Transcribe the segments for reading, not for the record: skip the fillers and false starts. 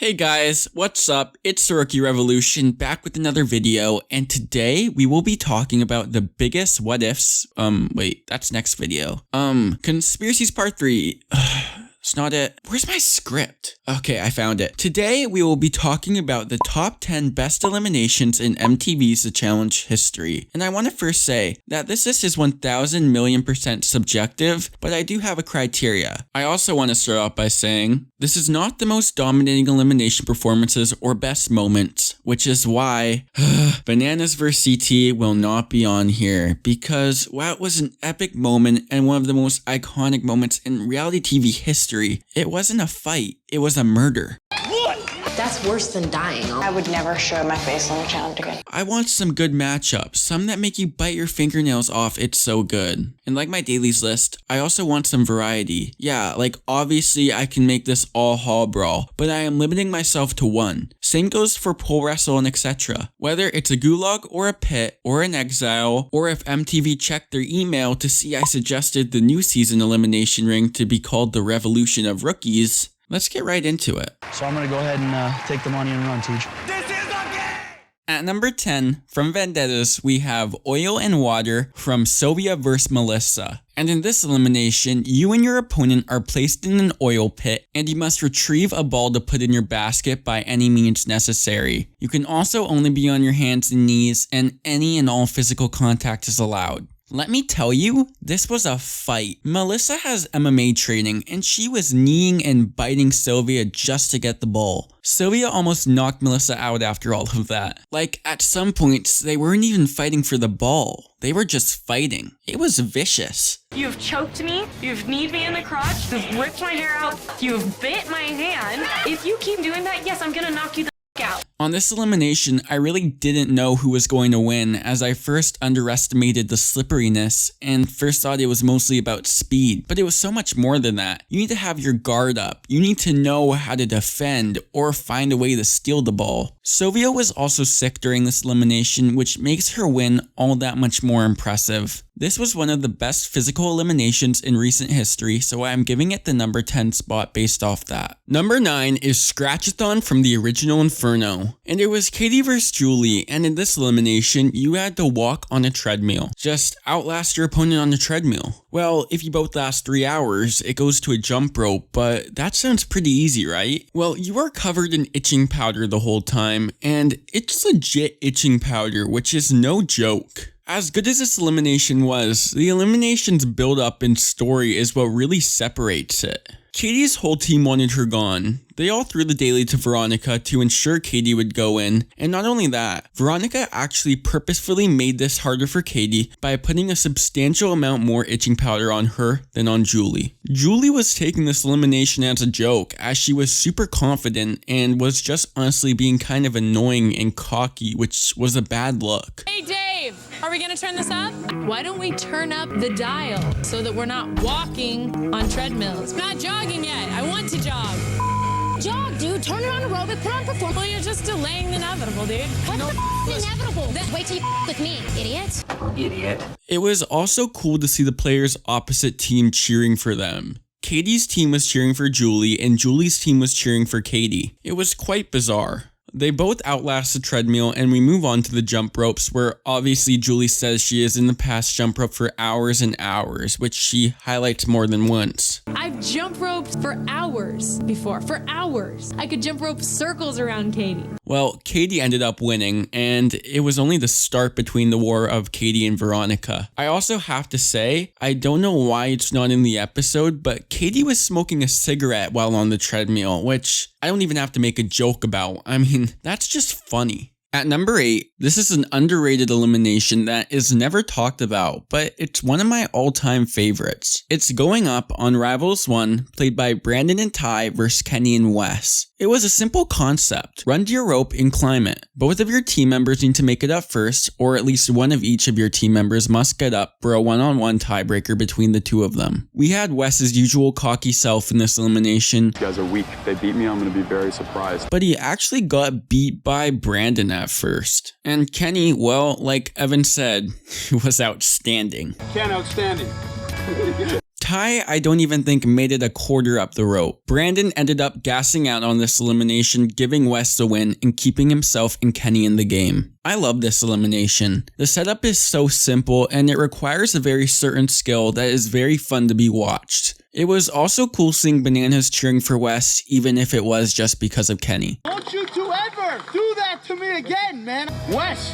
Hey guys, what's up? It's the Rookie Revolution back with another video, and today we will be talking about the biggest what ifs. Wait, that's next video. Conspiracies Part 3. It's not it. Where's my script? Okay, I found it. Today, we will be talking about the top 10 best eliminations in MTV's The Challenge history. And I want to first say that this list is 1000,000,000% subjective, but I do have a criteria. I also want to start off by saying, this is not the most dominating elimination performances or best moments, which is why Bananas vs. CT will not be on here, because while it was an epic moment and one of the most iconic moments in reality TV history, it wasn't a fight, it was a murder. That's worse than dying. I would never show my face on a challenge again. I want some good matchups, some that make you bite your fingernails off, it's so good. And like my dailies list, I also want some variety. Yeah, like obviously I can make this all hall brawl, but I am limiting myself to one. Same goes for pole wrestle and etc. Whether it's a gulag or a pit or an exile, or if MTV checked their email to see I suggested the new season elimination ring to be called the Revolution of Rookies, let's get right into it. So I'm gonna go ahead and take the money and run, Teach. At number 10, from Vendettas, we have Oil and Water from Sylvia vs. Melissa. And in this elimination, you and your opponent are placed in an oil pit, and you must retrieve a ball to put in your basket by any means necessary. You can also only be on your hands and knees, and any and all physical contact is allowed. Let me tell you, this was a fight. Melissa has MMA training, and she was kneeing and biting Sylvia just to get the ball. Sylvia almost knocked Melissa out after all of that. Like, at some points, they weren't even fighting for the ball. They were just fighting. It was vicious. You've choked me, you've kneed me in the crotch, you've ripped my hair out, you've bit my hand. If you keep doing that, yes, I'm gonna knock you the out. On this elimination, I really didn't know who was going to win, as I first underestimated the slipperiness and first thought it was mostly about speed, but it was so much more than that. You need to have your guard up, you need to know how to defend or find a way to steal the ball. Sylvia was also sick during this elimination, which makes her win all that much more impressive. This was one of the best physical eliminations in recent history, so I am giving it the number 10 spot based off that. Number 9 is Scratchathon from the original Inferno. And it was Katie vs. Julie, and in this elimination, you had to walk on a treadmill. Just outlast your opponent on the treadmill. Well, if you both last 3 hours, it goes to a jump rope, but that sounds pretty easy, right? Well, you are covered in itching powder the whole time, and it's legit itching powder, which is no joke. As good as this elimination was, the elimination's build-up and story is what really separates it. Katie's whole team wanted her gone. They all threw the daily to Veronica to ensure Katie would go in, and not only that, Veronica actually purposefully made this harder for Katie by putting a substantial amount more itching powder on her than on Julie. Julie was taking this elimination as a joke, as she was super confident and was just honestly being kind of annoying and cocky, which was a bad look. Hey Dave, are we gonna turn this up? Why don't we turn up the dial so that we're not walking on treadmills? Not jogging yet, I want to jog. Jog, dude. Turn around aerobic, put on performance. Well, you're just delaying the inevitable, dude. What's the inevitable? Wait till you with me, idiot. Idiot. It was also cool to see the players opposite team cheering for them. Katie's team was cheering for Julie, and Julie's team was cheering for Katie. It was quite bizarre. They both outlast the treadmill, and we move on to the jump ropes, where obviously Julie says she is in the past jump rope for hours and hours, which she highlights more than once. I've jump roped for hours before, for hours. I could jump rope circles around Katie. Well, Katie ended up winning, and it was only the start between the war of Katie and Veronica. I also have to say, I don't know why it's not in the episode, but Katie was smoking a cigarette while on the treadmill, which I don't even have to make a joke about. I mean, that's just funny. At number 8, this is an underrated elimination that is never talked about, but it's one of my all-time favorites. It's going up on Rivals 1, played by Brandon and Ty versus Kenny and Wes. It was a simple concept. Run to your rope and climb it. Both of your team members need to make it up first, or at least one of each of your team members must get up for a one-on-one tiebreaker between the two of them. We had Wes's usual cocky self in this elimination. You guys are weak. If they beat me, I'm going to be very surprised. But he actually got beat by Brandon at first. And Kenny, well, like Evan said, was outstanding. Ken, outstanding. Ty, I don't even think made it a quarter up the rope. Brandon ended up gassing out on this elimination, giving Wes the win and keeping himself and Kenny in the game. I love this elimination. The setup is so simple and it requires a very certain skill that is very fun to be watched. It was also cool seeing Bananas cheering for Wes, even if it was just because of Kenny. Don't you two ever do that to me again, man. Wes,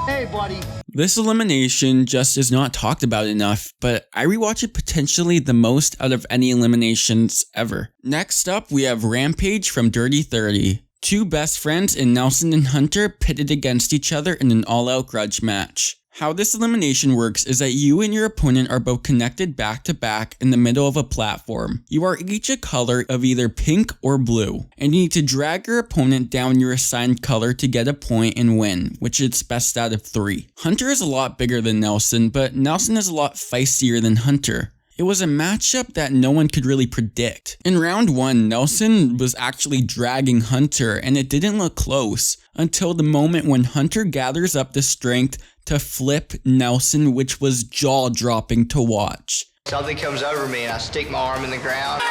hey buddy. This elimination just is not talked about enough, but I rewatch it potentially the most out of any eliminations ever. Next up, we have Rampage from Dirty 30. Two best friends in Nelson and Hunter pitted against each other in an all-out grudge match. How this elimination works is that you and your opponent are both connected back to back in the middle of a platform. You are each a color of either pink or blue, and you need to drag your opponent down your assigned color to get a point and win, which is best out of 3. Hunter is a lot bigger than Nelson, but Nelson is a lot feistier than Hunter. It was a matchup that no one could really predict. In round 1, Nelson was actually dragging Hunter and it didn't look close until the moment when Hunter gathers up the strength to flip Nelson, which was jaw-dropping to watch. Something comes over me and I stick my arm in the ground.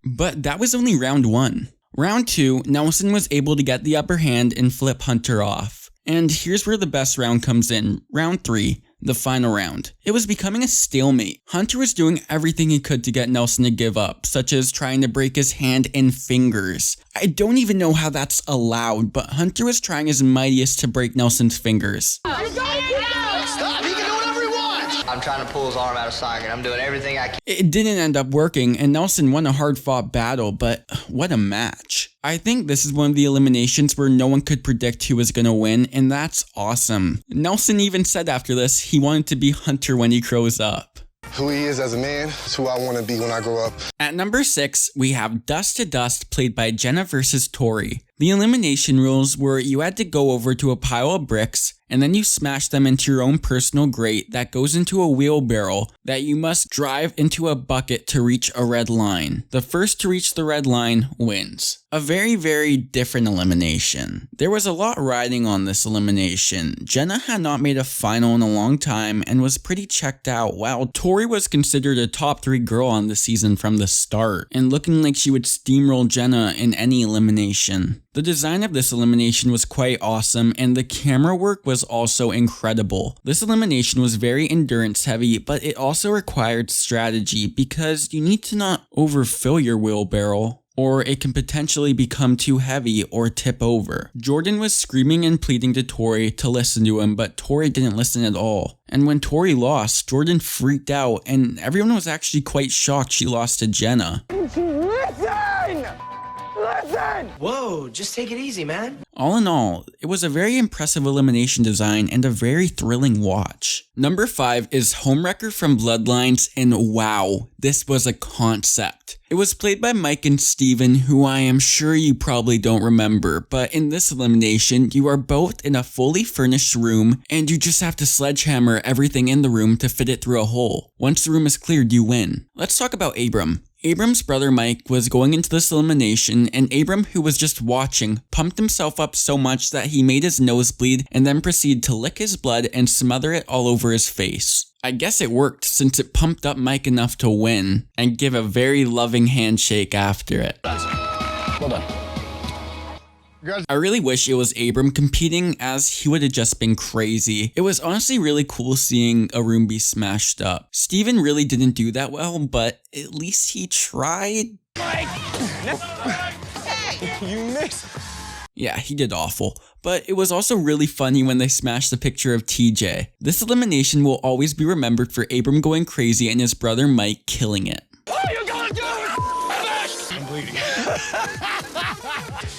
But that was only round 1. Round 2, Nelson was able to get the upper hand and flip Hunter off. And here's where the best round comes in. Round 3. The final round. It was becoming a stalemate. Hunter was doing everything he could to get Nelson to give up, such as trying to break his hand and fingers. I don't even know how that's allowed, but Hunter was trying his mightiest to break Nelson's fingers. Stop, he can do whatever he wants. I'm trying to pull his arm out of socket. I'm doing everything I can. It didn't end up working, and Nelson won a hard-fought battle, but what a match. I think this is one of the eliminations where no one could predict who was going to win, and that's awesome. Nelson even said after this he wanted to be Hunter when he grows up. Who he is as a man is who I want to be when I grow up. At number 6, we have Dust to Dust played by Jenna versus Tori. The elimination rules were you had to go over to a pile of bricks and then you smash them into your own personal grate that goes into a wheelbarrow that you must drive into a bucket to reach a red line. The first to reach the red line wins. A very, very different elimination. There was a lot riding on this elimination. Jenna had not made a final in a long time and was pretty checked out, while Tori was considered a top 3 girl on the season from the start and looking like she would steamroll Jenna in any elimination. The design of this elimination was quite awesome and the camera work was also incredible. This elimination was very endurance heavy, but it also required strategy because you need to not overfill your wheelbarrow, or it can potentially become too heavy or tip over. Jordan was screaming and pleading to Tori to listen to him, but Tori didn't listen at all. And when Tori lost, Jordan freaked out and everyone was actually quite shocked she lost to Jenna. Listen! Listen! Whoa, just take it easy, man. All in all, it was a very impressive elimination design and a very thrilling watch. Number 5 is Homewrecker from Bloodlines, and wow, this was a concept. It was played by Mike and Steven, who I am sure you probably don't remember, but in this elimination, you are both in a fully furnished room, and you just have to sledgehammer everything in the room to fit it through a hole. Once the room is cleared, you win. Let's talk about Abram. Abram's brother Mike was going into this elimination, and Abram, who was just watching, pumped himself up so much that he made his nose bleed and then proceeded to lick his blood and smother it all over his face. I guess it worked since it pumped up Mike enough to win and give a very loving handshake after it. Well done. I really wish it was Abram competing, as he would have just been crazy. It was honestly really cool seeing a room be smashed up. Steven really didn't do that well, but at least he tried. Hey! You missed. Yeah, he did awful. But it was also really funny when they smashed the picture of TJ. This elimination will always be remembered for Abram going crazy and his brother Mike killing it. What are you gonna do? I'm bleeding.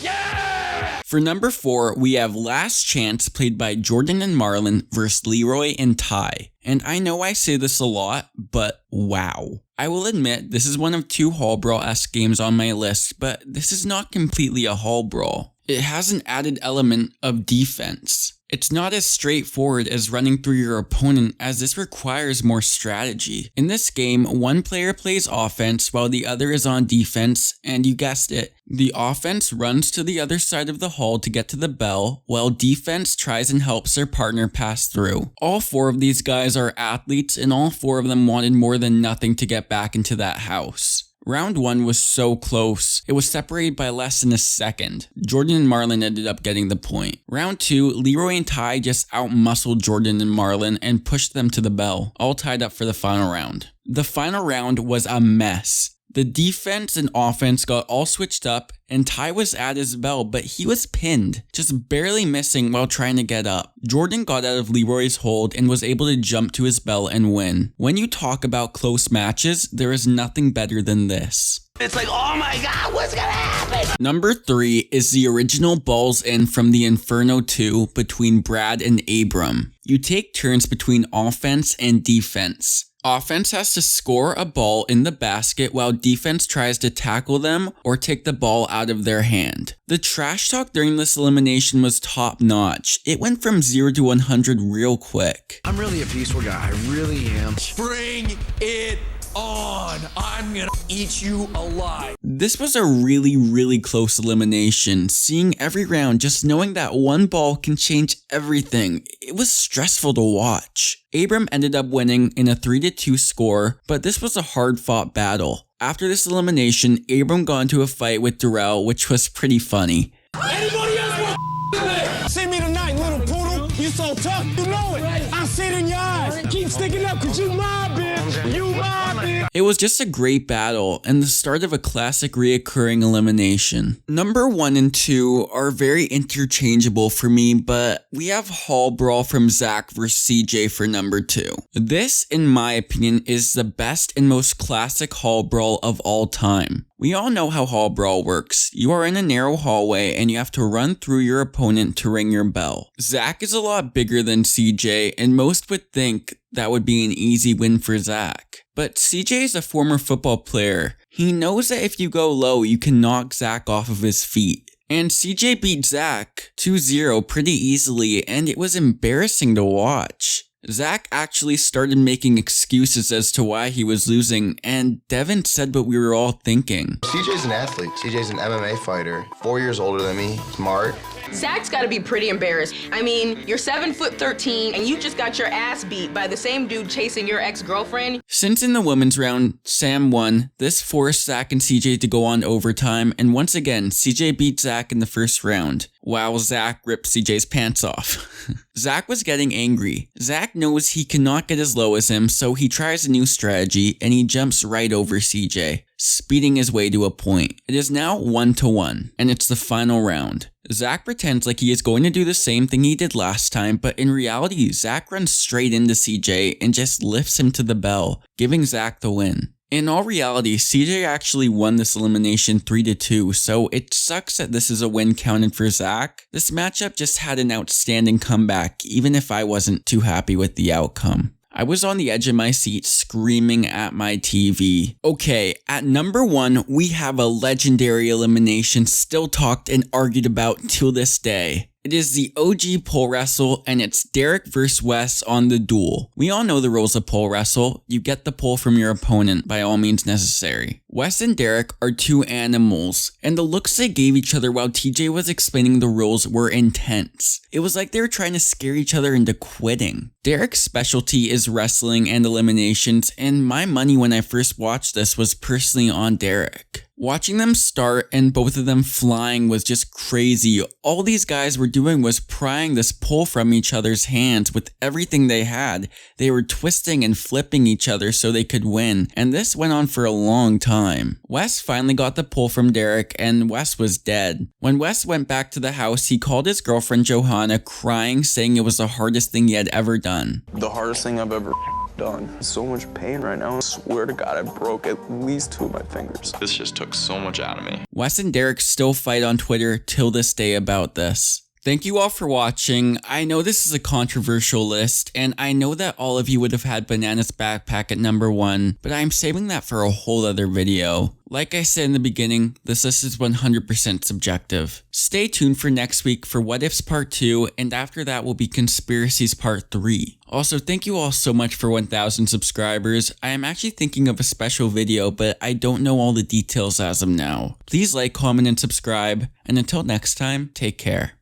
Yeah! For number 4, we have Last Chance played by Jordan and Marlon versus Leroy and Ty. And I know I say this a lot, but wow. I will admit this is one of 2 Hall Brawl-esque games on my list, but this is not completely a Hall Brawl. It has an added element of defense. It's not as straightforward as running through your opponent, as this requires more strategy. In this game, one player plays offense while the other is on defense, and you guessed it, the offense runs to the other side of the hall to get to the bell, while defense tries and helps their partner pass through. All 4 of these guys are athletes, and all 4 of them wanted more than nothing to get back into that house. Round 1 was so close, it was separated by less than a second. Jordan and Marlon ended up getting the point. Round 2, Leroy and Ty just outmuscled Jordan and Marlon and pushed them to the bell, all tied up for the final round. The final round was a mess. The defense and offense got all switched up, and Ty was at his bell, but he was pinned, just barely missing while trying to get up. Jordan got out of Leroy's hold and was able to jump to his bell and win. When you talk about close matches, there is nothing better than this. It's like, oh my God, what's gonna happen? Number 3 is the original Balls In from the Inferno 2 between Brad and Abram. You take turns between offense and defense. Offense has to score a ball in the basket while defense tries to tackle them or take the ball out of their hand. The trash talk during this elimination was top notch. It went from 0 to 100 real quick. I'm really a peaceful guy, I really am. Bring it on! I'm gonna eat you alive. This was a really close elimination. Seeing every round, just knowing that one ball can change everything, it was stressful to watch. Abram ended up winning in a 3-2 score, but this was a hard fought battle. After this elimination, Abram got into a fight with Darrell, which was pretty funny. Anybody else want me? See me tonight, little poodle. You so tough, you know it. I see it in your eyes. Keep sticking up, cause you my bitch. You my bitch. It was just a great battle and the start of a classic reoccurring elimination. Number 1 and 2 are very interchangeable for me, but we have Hall Brawl from Zach vs CJ for number 2. This, in my opinion, is the best and most classic Hall Brawl of all time. We all know how Hall Brawl works. You are in a narrow hallway and you have to run through your opponent to ring your bell. Zach is a lot bigger than CJ, and most would think that would be an easy win for Zach. But CJ is a former football player. He knows that if you go low, you can knock Zach off of his feet. And CJ beat Zach 2-0 pretty easily, and it was embarrassing to watch. Zach actually started making excuses as to why he was losing, and Devin said what we were all thinking. CJ's an athlete. CJ's an MMA fighter, 4 years older than me, smart. Zach's gotta be pretty embarrassed. I mean, you're 7'13" and you just got your ass beat by the same dude chasing your ex-girlfriend. Since in the women's round, Sam won, this forced Zach and CJ to go on overtime, and once again, CJ beat Zach in the first round, while Zach ripped CJ's pants off. Zach was getting angry. Zach knows he cannot get as low as him, so he tries a new strategy, and he jumps right over CJ, speeding his way to a point. It is now 1-1, and it's the final round. Zach pretends like he is going to do the same thing he did last time, but in reality, Zach runs straight into CJ and just lifts him to the bell, giving Zach the win. In all reality, CJ actually won this elimination 3-2, so it sucks that this is a win counted for Zach. This matchup just had an outstanding comeback, even if I wasn't too happy with the outcome. I was on the edge of my seat screaming at my TV. Okay, at number 1, we have a legendary elimination still talked and argued about till this day. It is the OG pole wrestle, and it's Derek vs. Wes on the duel. We all know the rules of pole wrestle. You get the pole from your opponent by all means necessary. Wes and Derek are 2 animals, and the looks they gave each other while TJ was explaining the rules were intense. It was like they were trying to scare each other into quitting. Derek's specialty is wrestling and eliminations, and my money when I first watched this was personally on Derek. Watching them start and both of them flying was just crazy. All these guys were doing was prying this pole from each other's hands with everything they had. They were twisting and flipping each other so they could win, and this went on for a long time. Wes finally got the pole from Derek, and Wes was dead. When Wes went back to the house, he called his girlfriend Johanna, crying, saying it was the hardest thing he had ever done. The hardest thing I've ever done. So much pain right now. I swear to God, I broke at least 2 of my fingers. This just took so much out of me. Wes and Derek still fight on Twitter till this day about this. Thank you all for watching. I know this is a controversial list, and I know that all of you would have had Banana's backpack at number 1, but I'm saving that for a whole other video. Like I said in the beginning, this list is 100% subjective. Stay tuned for next week for What Ifs Part 2, and after that will be Conspiracies Part 3. Also, thank you all so much for 1,000 subscribers. I am actually thinking of a special video, but I don't know all the details as of now. Please like, comment, and subscribe, and until next time, take care.